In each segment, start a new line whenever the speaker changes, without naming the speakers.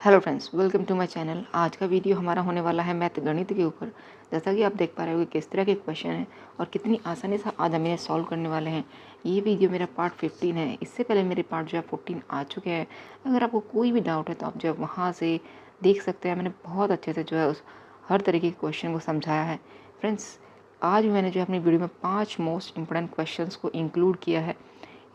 Hello friends, welcome to my channel. आज का video हमारा होने वाला है मैथ गणित के ऊपर। जैसा कि आप देख पा रहे हो कि किस तरह के क्वेश्चन हैं और कितनी आसानी से आज हम इन्हें सॉल्व करने वाले हैं। ये वीडियो मेरा पार्ट 15 है। इससे पहले मेरे पार्ट जो है 14 आ चुके हैं। अगर आपको कोई भी डाउट है तो आप जो है वहाँ से देख सकते हैं। मैंने बहुत अच्छे से जो है उस हर तरीके के क्वेश्चन को समझाया है। फ्रेंड्स, आज मैंने जो है अपनी वीडियो में 5 मोस्ट इंपॉर्टेंट क्वेश्चन को इंक्लूड किया है।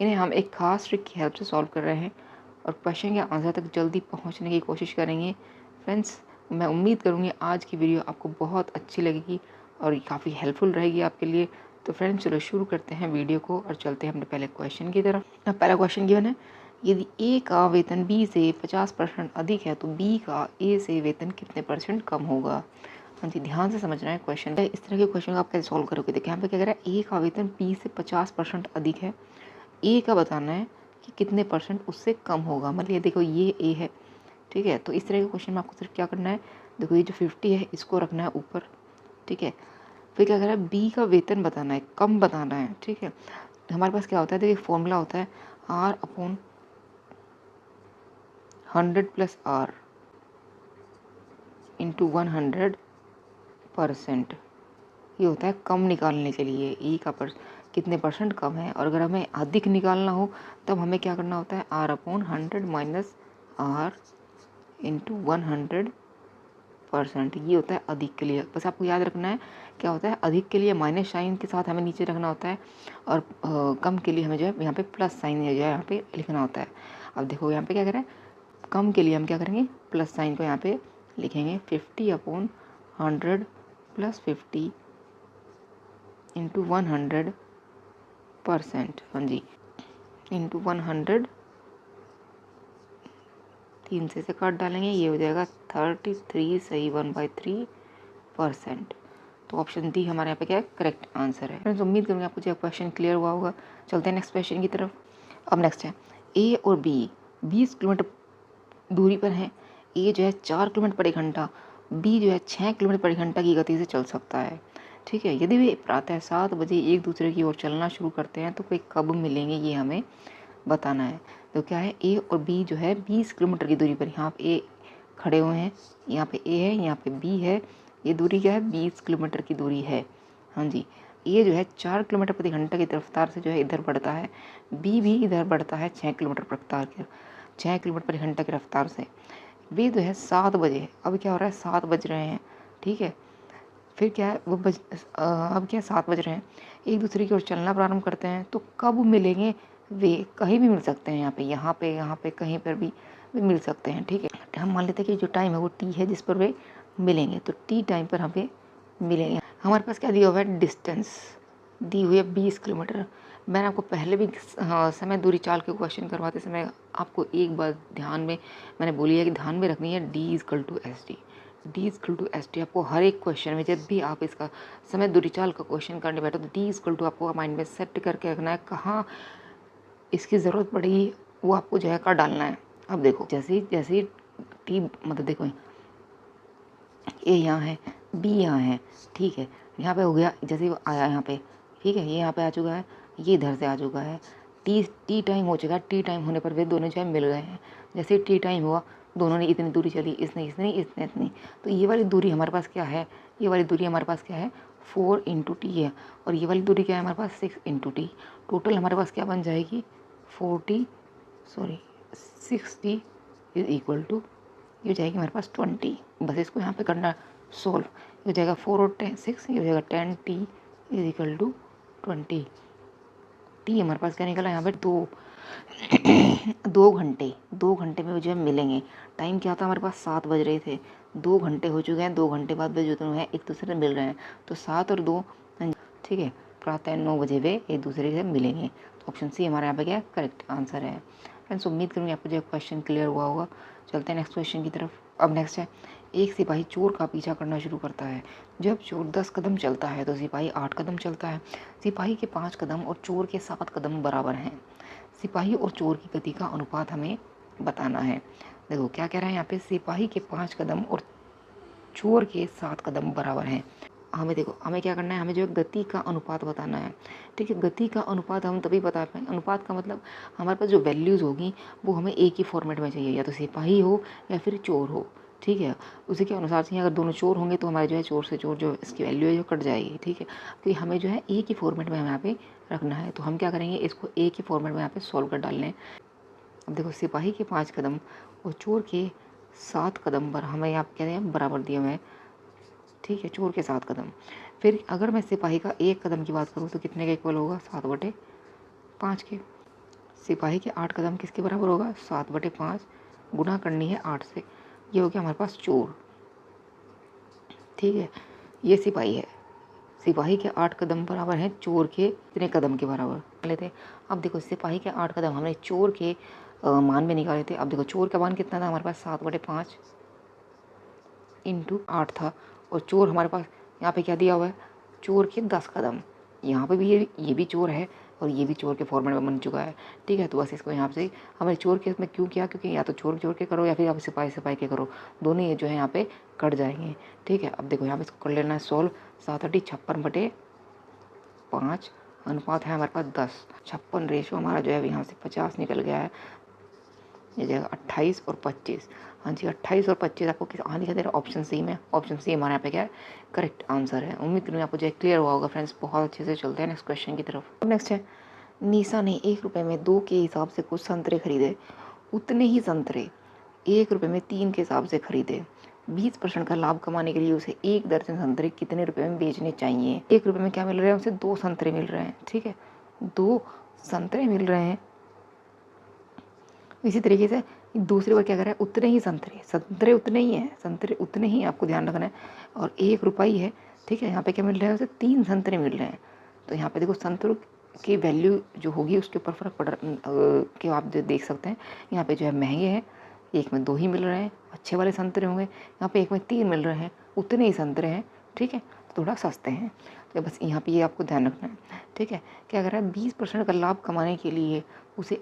इन्हें हम एक खास ट्रिक की हेल्प से सॉल्व कर रहे हैं और क्वेश्चन के आंसर तक जल्दी पहुंचने की कोशिश करेंगे। फ्रेंड्स, मैं उम्मीद करूंगी आज की वीडियो आपको बहुत अच्छी लगेगी और काफ़ी हेल्पफुल रहेगी आपके लिए। तो फ्रेंड्स, चलो शुरू करते हैं वीडियो को और चलते हैं अपने पहले क्वेश्चन की तरफ। पहला क्वेश्चन गिवन है, यदि ए का वेतन बी से 50% अधिक है तो बी का ए से वेतन कितने परसेंट कम होगा। हाँ जी, ध्यान से समझना है क्वेश्चन। इस तरह के क्वेश्चन को आप कैसे सॉल्व करोगे? देखिए यहाँ पे क्या कह रहा है, ए का वेतन बी से 50% अधिक है। ए का बताना है कि कितने परसेंट उससे कम होगा। मतलब ये देखो, ये ए है, ठीक है। तो इस तरह के क्वेश्चन में आपको सिर्फ क्या करना है, देखो ये जो 50 है इसको रखना है ऊपर, ठीक है। फिर क्या कर रहा है, बी का वेतन बताना है, कम बताना है, ठीक है। हमारे पास क्या होता है, देखिए फॉर्मूला होता है R/100 + R × 100%। ये होता है कम निकालने के लिए ई का कितने परसेंट कम है। और अगर हमें अधिक निकालना हो तब हमें क्या करना होता है, R/100 - R × 100%। ये होता है अधिक के लिए। बस आपको याद रखना है क्या होता है, अधिक के लिए माइनस साइन के साथ हमें नीचे रखना होता है और कम के लिए हमें जो है यहाँ पे प्लस साइन जो है यहाँ पे लिखना होता है। अब देखो यहाँ पे क्या करें, कम के लिए हम क्या करेंगे, प्लस साइन को यहाँ पे लिखेंगे 50/100 + 50 × 100%। हाँ जी, × 100, 3 से काट डालेंगे, ये हो जाएगा 33, सही 1/3%। तो ऑप्शन डी हमारे यहाँ पे क्या है, करेक्ट आंसर है। फ्रेंड्स, उम्मीद करूँगी आपको जो क्वेश्चन क्लियर हुआ होगा। चलते हैं नेक्स्ट क्वेश्चन की तरफ। अब नेक्स्ट है, ए और बी 20 किलोमीटर दूरी पर हैं। ए जो है 4 किलोमीटर प्रति घंटा, बी जो है 6 किलोमीटर प्रति घंटा की गति से चल सकता है, ठीक है। यदि वे प्रातः 7 बजे एक दूसरे की ओर चलना शुरू करते हैं तो वे कब मिलेंगे, ये हमें बताना है। तो क्या है, ए और बी जो है 20 किलोमीटर की दूरी पर, यहाँ पे ए खड़े हुए हैं, यहाँ पे ए है, यहाँ पे बी है। ये दूरी क्या है, 20 किलोमीटर की दूरी है। हाँ जी, ए जो है 4 किलोमीटर प्रति घंटा की रफ्तार से जो है इधर बढ़ता है, बी भी इधर बढ़ता है 6 किलोमीटर प्रति घंटा की रफ्तार से। वे जो है 7 बजे, अब क्या हो रहा है, 7 बज रहे हैं, ठीक है। फिर क्या है, अब क्या 7 बज रहे हैं, एक दूसरे की ओर चलना प्रारंभ करते हैं। तो कब मिलेंगे वे, कहीं भी मिल सकते हैं, यहाँ पे कहीं पर भी मिल सकते हैं, ठीक है। हम मान लेते हैं कि जो टाइम है वो टी है जिस पर वे मिलेंगे, तो टी टाइम पर हमें मिलेंगे। हमारे पास क्या दिया हुआ है, डिस्टेंस दी हुई है 20 किलोमीटर। मैंने आपको पहले भी समय दूरी चाल के क्वेश्चन करवाते समय आपको एक बात ध्यान में मैंने बोली है कि ध्यान में रखनी है, D=ST। D=ST आपको हर एक क्वेश्चन में, जब भी आप इसका समय दूरी चाल का क्वेश्चन करने बैठो तो D= आपको माइंड में सेट करके रखना है। कहाँ इसकी ज़रूरत पड़ेगी वो आपको जो है कर डालना है। अब देखो, जैसे टी, मतलब देखो ए यहाँ है, बी यहाँ है, ठीक है। यहाँ पे हो गया, जैसे वो आया यहाँ पे, ठीक है, ये यहाँ पे आ चुका है, ये इधर से आ चुका है। टी टाइम हो चुका है। टी टाइम होने पर वे दोनों जो है मिल गए हैं। जैसे टी टाइम हुआ, दोनों ने इतनी दूरी चली, इसने इतनी। तो ये वाली दूरी हमारे पास क्या है, ये वाली दूरी हमारे पास क्या है, 4 × T है। और ये वाली दूरी क्या है हमारे पास, 6 × T। टोटल हमारे पास क्या बन जाएगी, 60 = ये हो जाएगी हमारे पास 20। बस इसको यहाँ पे करना सोल्व। ये हो जाएगा 4 और 10 6, ये हो जाएगा 10T = 20। टी हमारे पास क्या निकला यहाँ पे, 2 घंटे में जो है मिलेंगे। टाइम क्या था हमारे पास, 7 बज रहे थे, 2 घंटे हो चुके हैं, 2 घंटे बाद वे जो दोनों हैं एक दूसरे से मिल रहे हैं। तो 7 और 2, ठीक है, प्रातः 9 बजे वे एक दूसरे से मिलेंगे। तो ऑप्शन सी हमारे यहाँ पे क्या करेक्ट आंसर है। फ्रेंड्स, उम्मीद करूँगी आपको जो क्वेश्चन क्लियर हुआ होगा। चलते हैं नेक्स्ट क्वेश्चन की तरफ। अब नेक्स्ट है, एक सिपाही चोर का पीछा करना शुरू करता है। जब चोर 10 कदम चलता है तो सिपाही 8 कदम चलता है। सिपाही के 5 कदम और चोर के 7 कदम बराबर हैं। सिपाही और चोर की गति का अनुपात हमें बताना है। देखो क्या कह रहा है यहाँ पे, सिपाही के 5 कदम और चोर के 7 कदम बराबर हैं। हमें देखो, हमें क्या करना है, हमें जो है गति का अनुपात बताना है। ठीक है, गति का अनुपात हम तभी बता पाएंगे, अनुपात का मतलब हमारे पास जो वैल्यूज़ होगी वो हमें एक ही फॉर्मेट में चाहिए, या तो सिपाही हो या फिर चोर हो। ठीक है, उसी के अनुसार चाहिए। अगर दोनों चोर होंगे तो हमारे जो है चोर से चोर जो इसकी वैल्यू है जो कट जाएगी। ठीक है, तो हमें जो है एक ही फॉर्मेट में हमें यहाँ पे रखना है। तो हम क्या करेंगे, इसको एक ही फॉर्मेट में यहाँ पे सॉल्व कर डालने हैं। अब देखो, सिपाही के 5 कदम और चोर के 7 कदम पर हमें यहाँ कहते हैं बराबर दिए हुए हैं। ठीक है, चोर के 7 कदम। फिर अगर मैं सिपाही का 1 कदम की बात करूँ तो कितने के इक्वल होगा, 7/5 के। सिपाही के 8 कदम किसके बराबर होगा, 7/5 गुना करनी है 8 से। ये हो गया हमारे पास चोर। ठीक है, ये सिपाही है। सिपाही के 8 कदम बराबर हैं चोर के कितने कदम के बराबर लेते हैं। अब देखो, सिपाही के 8 कदम हमने चोर के मान में निकाले थे। अब देखो, चोर का मान कितना था हमारे पास, 7/5 इंटू 8 था। और चोर हमारे पास यहाँ पे क्या दिया हुआ है, चोर के 10 कदम। यहाँ पे भी ये भी चोर है और ये भी चोर के फॉर्मेट में बन चुका है। ठीक है, तो बस इसको यहाँ से हमें चोर के इसमें क्यों किया, क्योंकि या तो चोर चोर के करो या फिर आप सिपाही सिपाही के करो, दोनों ये जो है यहाँ पे कट जाएंगे। ठीक है, अब देखो यहाँ पे इसको कर लेना है सॉल्व। 7/56 अनुपात है हमारे पास 10। 56 रेशो हमारा जो है यहाँ से 50 निकल गया है। ये जगह 28 और 25। हाँ जी, 28 और 25 आपको किस आने दे रहा है, ऑप्शन सी में। ऑप्शन सी हमारे यहाँ पे क्या है, करेक्ट आंसर है। उम्मीद करूँ आपको जो है क्लियर हुआ होगा फ्रेंड्स। बहुत अच्छे से चलते हैं नेक्स्ट क्वेश्चन की तरफ। नेक्स्ट है, निशा ने 1 रुपये में 2 के हिसाब से कुछ संतरे खरीदे। उतने ही संतरे 1 रुपये में 3 के हिसाब से खरीदे। 20% का लाभ कमाने के लिए उसे 1 दर्जन संतरे कितने रुपए में बेचने चाहिए। 1 रुपये में क्या मिल रहा है, उसे 2 संतरे मिल रहे हैं। ठीक है, 2 संतरे मिल रहे हैं। इसी तरीके से दूसरी बार क्या कर रहा है, उतने ही संतरे, संतरे उतने ही हैं, संतरे उतने ही आपको ध्यान रखना है। और 1 रुपये है। ठीक है, यहाँ पे क्या मिल रहा है, उसे 3 संतरे मिल रहे हैं। तो यहाँ पे देखो, संतरों की वैल्यू जो होगी उसके ऊपर फर्क पड़ के आप जो देख सकते हैं, यहाँ पे जो है महंगे हैं, एक में 2 ही मिल रहे हैं, अच्छे वाले संतरे होंगे। यहाँ पे एक में 3 मिल रहे हैं, उतने ही संतरे हैं। ठीक है, थोड़ा सस्ते हैं। तो बस यहाँ पे ये आपको ध्यान रखना है। ठीक है, क्या कर रहा है, 20% का लाभ कमाने के लिए उसे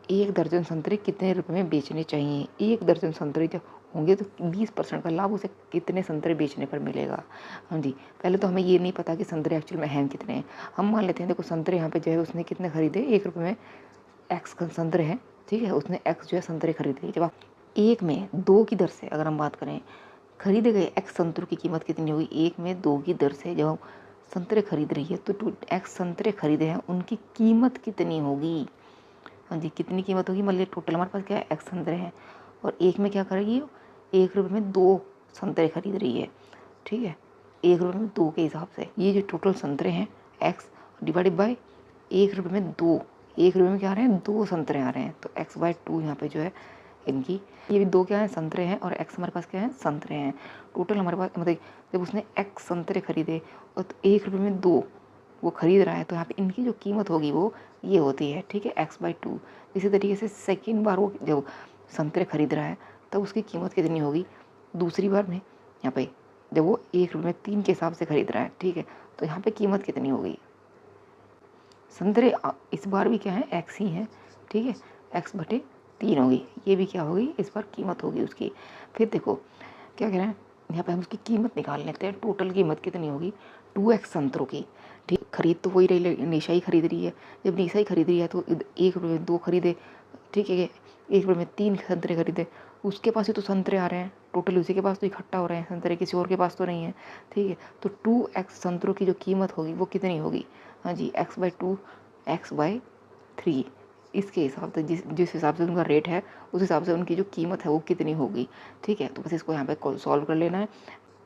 1 दर्जन संतरे कितने रुपए में बेचने चाहिए। 1 दर्जन संतरे जब होंगे तो 20% का लाभ उसे कितने संतरे बेचने पर मिलेगा। हाँ जी, पहले तो हमें ये नहीं पता कि संतरे एक्चुअल में हैं कितने हैं। हम मान लेते हैं, देखो संतरे यहाँ पे जो है उसने कितने खरीदे, 1 रुपये में एक्स संतरे हैं। ठीक है, उसने एक्स जो है संतरे खरीदे। जब आप 1 में 2 की दर से अगर हम बात करें, खरीदे गए एक्स संतरों की कीमत कितनी होगी, 1 में 2 की दर से जब संतरे खरीद रही है तो एक्स संतरे खरीदे हैं, उनकी कीमत कितनी होगी। हाँ जी, कितनी कीमत होगी, मतलब टोटल हमारे पास क्या है, एक्स संतरे हैं और 1 में क्या करेगी, 1 रुपये में 2 संतरे खरीद रही है। ठीक है, 1 रुपये में 2 के हिसाब से ये जो टोटल संतरे हैं एक्स डिवाइडेड बाय 1 रुपये में 2, 1 रुपये में क्या आ रहे हैं, 2 संतरे आ रहे हैं। तो x/2 यहाँ पे जो है इनकी, ये भी 2 क्या है, संतरे हैं, और एक्स हमारे पास क्या है, संतरे हैं। टोटल हमारे पास मतलब जब उसने एक्स संतरे खरीदे और तो 1 रुपये में 2 वो खरीद रहा है, तो यहाँ पे इनकी जो कीमत होगी वो ये होती है। ठीक है, x/2। इसी तरीके से सेकेंड बार वो जब संतरे खरीद रहा है तब उसकी कीमत कितनी होगी, दूसरी बार में यहाँ पे जब वो 1 रुपये में 3 के हिसाब से खरीद रहा है। ठीक है, तो यहाँ पे कीमत कितनी होगी, संतरे इस बार भी क्या है, एक्स ही है। ठीक है, x/3 होगी, ये भी क्या होगी, इस बार कीमत होगी उसकी। फिर देखो क्या कह रहे हैं, यहाँ पे हम उसकी कीमत निकाल लेते हैं। टोटल कीमत कितनी होगी, 2x संतरों की। ठीक, खरीद तो वही रही, निशा ही खरीद रही है। जब निशा ही खरीद रही है तो 1 रुपये में 2 खरीदे। ठीक है, 1 रुपये में 3 संतरे खरीदे, उसके पास ही तो संतरे आ रहे हैं, टोटल उसी के पास तो इकट्ठा हो रहे हैं संतरे, किसी और के पास तो नहीं है। ठीक है, तो 2x संतरों की जो कीमत होगी वो कितनी होगी, हाँ जी, x/2 x/3 इसके हिसाब से जिस हिसाब से उनका रेट है उस हिसाब से उनकी जो कीमत है वो कितनी होगी। ठीक है, तो बस इसको यहाँ पे सॉल्व कर लेना है।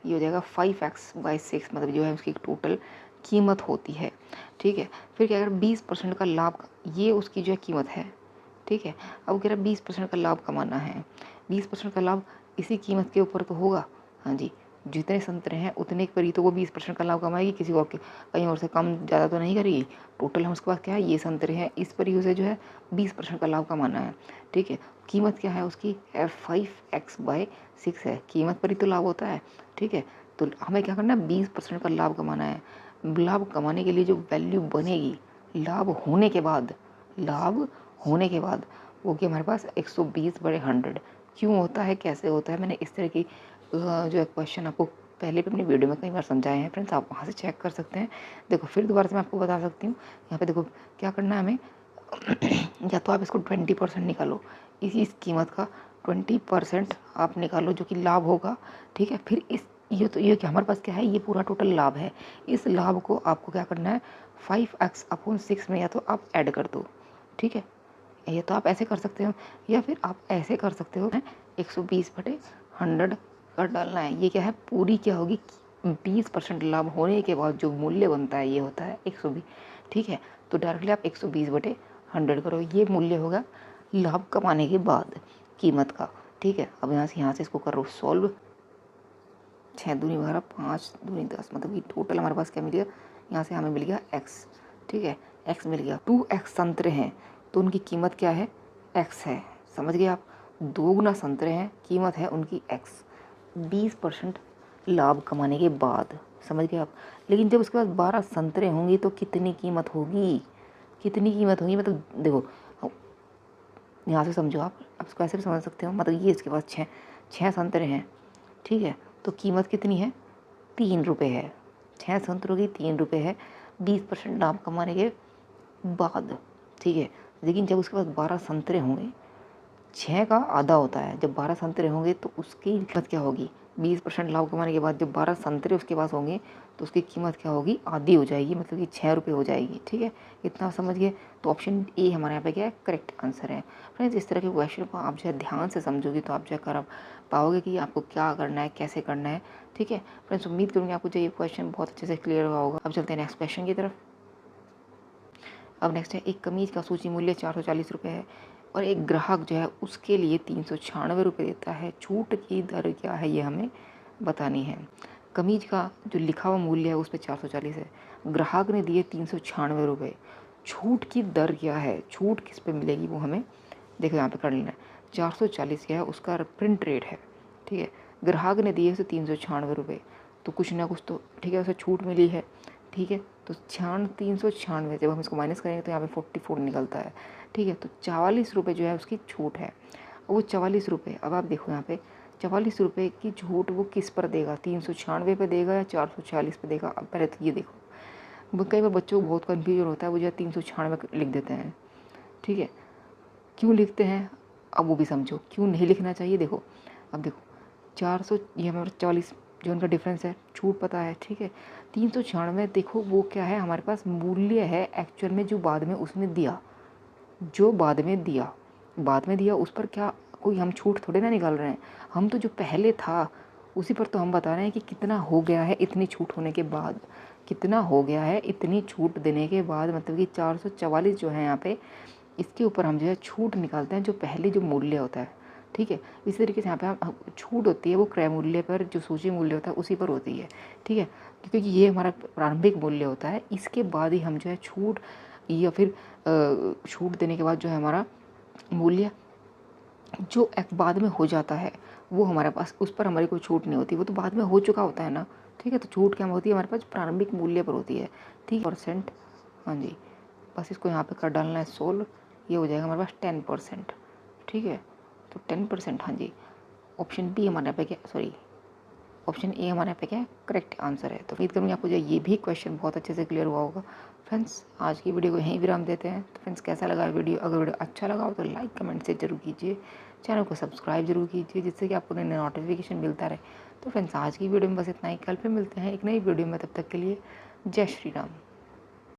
ये हो जाएगा 5x/6, मतलब जो है उसकी टोटल कीमत होती है। ठीक है, फिर क्या अगर 20% का लाभ, ये उसकी जो है कीमत है। ठीक है, अब कह रहा है 20% का लाभ कमाना है। 20% का लाभ इसी कीमत के ऊपर तो होगा। हाँ जी, जितने संतरे हैं उतने पर ही तो वो 20% का लाभ कमाएगी, किसी और के कहीं और से कम ज़्यादा तो नहीं करेगी। टोटल हम उसके पास क्या है, ये संतरे हैं, इस पर ही उसे जो है 20% का लाभ कमाना है। ठीक है, कीमत क्या है उसकी, 5x/6 है, कीमत पर ही तो लाभ होता है। ठीक है, तो हमें क्या करना है, 20% का लाभ कमाना है। लाभ कमाने के लिए जो वैल्यू बनेगी लाभ होने के बाद, वो कि हमारे पास 120/100 क्यों होता है, कैसे होता है, मैंने इस तरह की जो है क्वेश्चन आपको पहले भी अपनी वीडियो में कई बार समझाए हैं फ्रेंड्स, आप वहाँ से चेक कर सकते हैं। देखो फिर दोबारा से मैं आपको बता सकती हूँ। यहाँ पे देखो क्या करना है हमें या तो आप इसको 20% निकालो, इस कीमत का 20% आप निकालो जो कि लाभ होगा, ठीक है। फिर इस ये कि हमारे पास क्या है, ये पूरा टोटल लाभ है। इस लाभ को आपको क्या करना है 5x/6 में या तो आप ऐड कर दो, ठीक है। ये तो आप ऐसे कर सकते हो या फिर आप ऐसे कर सकते हो 120/100 कर डालना है। ये क्या है पूरी क्या होगी 20% लाभ होने के बाद जो मूल्य बनता है ये होता है 120, ठीक है। तो डायरेक्टली आप 120/100 करो, ये मूल्य होगा लाभ कमाने के बाद कीमत का, ठीक है। अब यहाँ से इसको करो सॉल्व। 6 दूनी 12 5 दूनी 10 मतलब कि टोटल हमारे पास क्या मिल गया, यहाँ से हमें मिल गया x, ठीक है। x मिल गया। 2x संतरे हैं तो उनकी कीमत क्या है x है, समझ गए आप। 2 गुना संतरे हैं, कीमत है उनकी x, 20% लाभ कमाने के बाद, समझ गए आप। लेकिन जब उसके पास 12 संतरे होंगे तो कितनी कीमत होगी, कितनी कीमत होगी, मतलब देखो यहाँ से समझो आप इसको ऐसे भी समझ सकते हो। मतलब ये इसके पास 6 संतरे हैं, ठीक है। तो कीमत कितनी है 3 रुपये है, 6 संतरों की 3 रुपये है 20% लाभ कमाने के बाद, ठीक है। लेकिन जब उसके पास 12 संतरे होंगे, 6 का आधा होता है, जब 12 संतरे होंगे तो उसकी कीमत क्या होगी 20% लाभ कमाने के बाद जब 12 संतरे उसके पास होंगे तो उसकी कीमत क्या होगी आधी हो जाएगी, मतलब कि 6 रुपये हो जाएगी, ठीक है। इतना समझ गए। तो ऑप्शन ए हमारे यहाँ पे क्या है करेक्ट आंसर है। फ्रेंड्स इस तरह के क्वेश्चन को आप जो है ध्यान से समझोगे तो आप जो है कर पाओगे कि आपको क्या करना है कैसे करना है, ठीक है। फ्रेंड्स उम्मीद करूँगी आपको जो ये क्वेश्चन बहुत अच्छे से क्लियर हुआ होगा। अब चलते हैं नेक्स्ट क्वेश्चन की तरफ। अब नेक्स्ट है, एक कमीज का सूची मूल्य 440 रुपये है और एक ग्राहक जो है उसके लिए 396 रुपये देता है, छूट की दर क्या है ये हमें बतानी है। कमीज का जो लिखा हुआ मूल्य है उस पर 440 है, ग्राहक ने दिए 396 रुपये, छूट की दर क्या है, छूट किस पे मिलेगी वो हमें देखो यहाँ पे कर लेना है। 440 क्या है उसका प्रिंट रेट है, ठीक है। ग्राहक ने दिए उसे 396 रुपये, तो कुछ ना कुछ तो ठीक है उसे छूट मिली है, ठीक है। तो 396 जब हम इसको माइनस करेंगे तो यहाँ पे 44 निकलता है, ठीक है। तो 44 रुपये जो है उसकी छूट है। वो 44 रुपये, अब आप देखो यहाँ पे 44 रुपये की छूट वो किस पर देगा, 396 पे देगा या 440 पे देगा। अब पहले तो ये देखो, कई बार बच्चों को बहुत कन्फ्यूजन होता है, वो जो है 396 लिख देते हैं, ठीक है। क्यों लिखते हैं अब वो भी समझो, क्यों नहीं लिखना चाहिए। देखो अब देखो 400 ये हमारा 44 जो उनका डिफरेंस है, छूट पता है, ठीक है। 396 देखो वो क्या है हमारे पास मूल्य है एक्चुअल में जो बाद में उसने दिया, जो बाद में दिया उस पर क्या कोई हम छूट थोड़े ना निकाल रहे हैं, हम तो जो पहले था उसी पर तो हम बता रहे हैं कि कितना हो गया है इतनी छूट होने के बाद, कितना हो गया है इतनी छूट देने के बाद, मतलब कि 444 जो है यहाँ पे इसके ऊपर हम जो है छूट निकालते हैं जो पहले जो मूल्य होता है, ठीक है। इसी तरीके से यहाँ पे हम छूट होती है वो क्रय मूल्य पर, जो सूची मूल्य होता है उसी पर होती है, ठीक है। क्योंकि ये हमारा प्रारंभिक मूल्य होता है, इसके बाद ही हम जो है छूट या फिर छूट देने के बाद जो है हमारा मूल्य जो एक बाद में हो जाता है वो हमारे पास उस पर हमारी कोई छूट नहीं होती, वो तो बाद में हो चुका होता है ना, ठीक है। तो छूट क्या होती है हमारे पास प्रारंभिक मूल्य पर होती है, ठीक है। % हाँ जी, बस इसको यहाँ पे कर डालना है सोल्व, ये हो जाएगा हमारे पास 10%, ठीक है। तो 10% हाँ जी, ऑप्शन बी हमारे यहाँ पे क्या सॉरी ऑप्शन ए हमारे यहाँ पे क्या है करेक्ट आंसर है। तो उम्मीद करूँगी आपको जो ये भी क्वेश्चन बहुत अच्छे से क्लियर हुआ होगा। फ्रेंड्स आज की वीडियो को यहीं विराम देते हैं। तो फ्रेंड्स कैसा लगा वीडियो, अगर वीडियो अच्छा लगा हो तो लाइक कमेंट से जरूर कीजिए, चैनल को सब्सक्राइब जरूर कीजिए जिससे कि आपको नया नोटिफिकेशन मिलता रहे। तो फ्रेंड्स आज की वीडियो में बस इतना ही, कल फिर मिलते हैं एक नई वीडियो में, तब तक के लिए जय श्री राम।